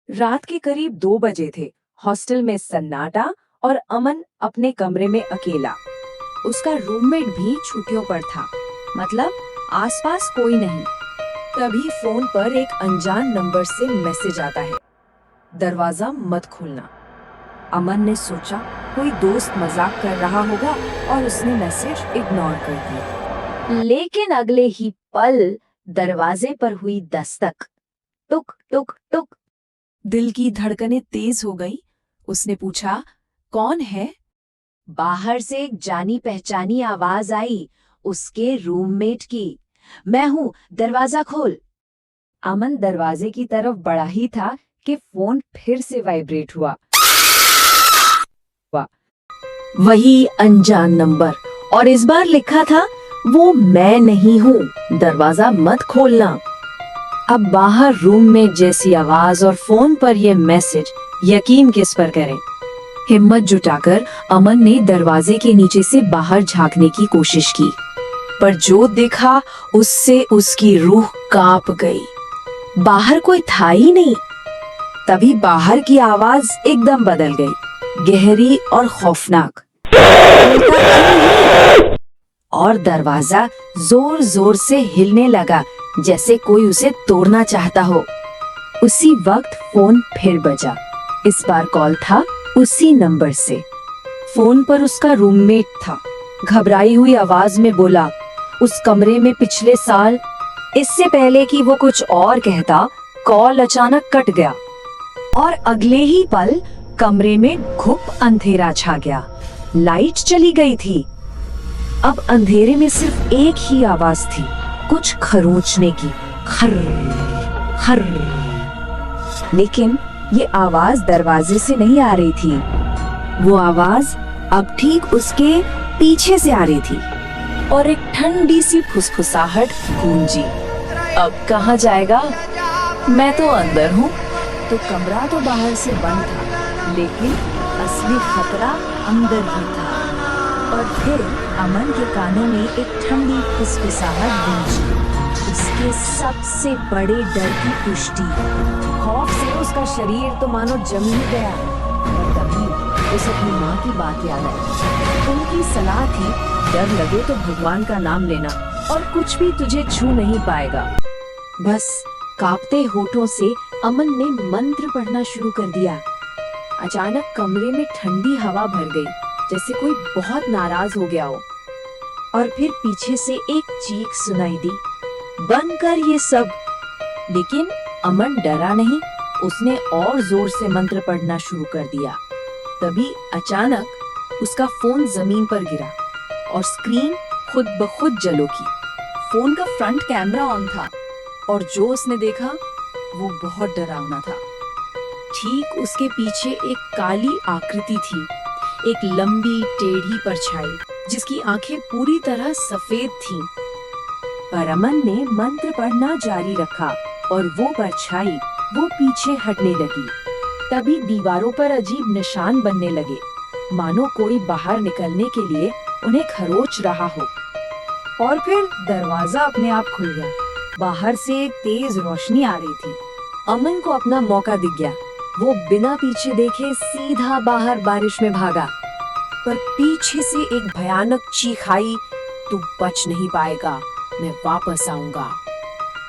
रात के करीब 2 बजे थे। हॉस्टल में सन्नाटा और अमन अपने कमरे में अकेला। उसका रूममेट भी छुट्टियों पर था, मतलब आसपास कोई नहीं। तभी फोन पर एक अनजान नंबर से मैसेज आता है, दरवाजा मत खोलना। अमन ने सोचा कोई दोस्त मजाक कर रहा होगा और उसने मैसेज इग्नोर कर दिया। लेकिन अगले ही पल दरवाजे पर हुई दस्तक। टुक टुक टुक। दिल की धड़कनें तेज हो गई। उसने पूछा, कौन है? बाहर से एक जानी पहचानी आवाज आई, उसके रूममेट की। मैं हूँ, दरवाजा खोल। अमन दरवाजे की तरफ बढ़ा ही था कि फोन फिर से वाइब्रेट हुआ। वही अनजान नंबर, और इस बार लिखा था, वो मैं नहीं हूँ, दरवाजा मत खोलना। अब बाहर रूम में जैसी आवाज और फोन पर यह मैसेज, यकीन किस पर करें। हिम्मत जुटाकर अमन ने दरवाजे के नीचे से बाहर झांकने की कोशिश की, पर जो देखा उससे उसकी रूह कांप गई। बाहर कोई था ही नहीं। तभी बाहर की आवाज एकदम बदल गई, गहरी और खौफनाक। और दरवाजा जोर जोर से हिलने लगा, जैसे कोई उसे तोड़ना चाहता हो। उसी वक्त फोन फिर बजा। इस बार कॉल था उसी नंबर से। फोन पर उसका रूममेट था। घबराई हुई आवाज में बोला, उस कमरे में पिछले साल। इससे पहले कि वो कुछ और कहता, कॉल अचानक कट गया और अगले ही पल कमरे में घुप अंधेरा छा गया। लाइट चली गई थी। अब अंधेरे में सिर्फ एक ही आवाज थी, कुछ खरोंचने की, खर खर। लेकिन ये आवाज दरवाजे से नहीं आ रही थी। वो आवाज अब ठीक उसके पीछे से आ रही थी और एक ठंडी सी फुसफुसाहट गूंजी। अब कहाँ जाएगा? मैं तो अंदर हूँ। तो कमरा तो बाहर से बंद था, लेकिन असली खतरा अंदर ही था। और फिर अमन के कानों में एक ठंडी फुसफुसाहट गूंजी, उसके सबसे बड़े डर की पुष्टि। खौफ से उसका शरीर तो मानो जम ही गया। और तभी उसे अपनी माँ की बात याद आई। उनकी सलाह थी, डर लगे तो भगवान का नाम लेना और कुछ भी तुझे छू नहीं पाएगा। बस कांपते होठों से अमन ने मंत्र पढ़ना शुरू कर दिया। अचानक कमरे में ठंडी हवा भर गई, जैसे कोई बहुत नाराज हो गया हो। और फिर पीछे से एक चीख सुनाई दी, बंद कर ये सब। लेकिन अमन डरा नहीं, उसने और जोर से मंत्र पढ़ना शुरू कर दिया। तभी अचानक उसका फोन जमीन पर गिरा और स्क्रीन खुद ब खुद जल उठी। फोन का फ्रंट कैमरा ऑन था और जो उसने देखा वो बहुत डरावना था। ठीक उसके पीछे एक काली आकृति थी, एक लंबी टेढ़ी परछाई जिसकी आंखें पूरी तरह सफेद थीं। पर अमन ने मंत्र पढ़ना जारी रखा और वो परछाई वो पीछे हटने लगी। तभी दीवारों पर अजीब निशान बनने लगे, मानो कोई बाहर निकलने के लिए उन्हें खरोच रहा हो। और फिर दरवाजा अपने आप खुल गया। बाहर से एक तेज रोशनी आ रही थी। अमन को अपना मौका दिख गया। वो बिना पीछे देखे सीधा बाहर बारिश में भागा। पर पीछे से एक भयानक चीख आई, तू बच नहीं पाएगा, मैं वापस आऊंगा।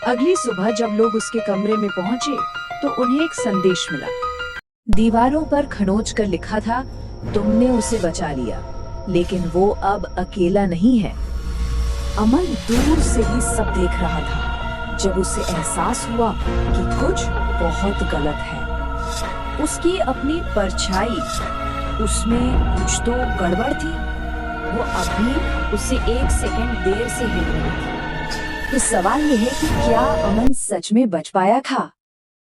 अगली सुबह जब लोग उसके कमरे में पहुंचे तो उन्हें एक संदेश मिला। दीवारों पर खनोच कर लिखा था, तुमने उसे बचा लिया, लेकिन वो अब अकेला नहीं है। अमन दूर से ही सब देख रहा था। जब उसे एहसास हुआ कि कुछ बहुत गलत है। उसकी अपनी परछाई, उसमें कुछ तो गड़बड़ थी। वो अभी उसे एक सेकंड देर से हिल रही थी। तो सवाल यह है कि क्या अमन सच में बच पाया था?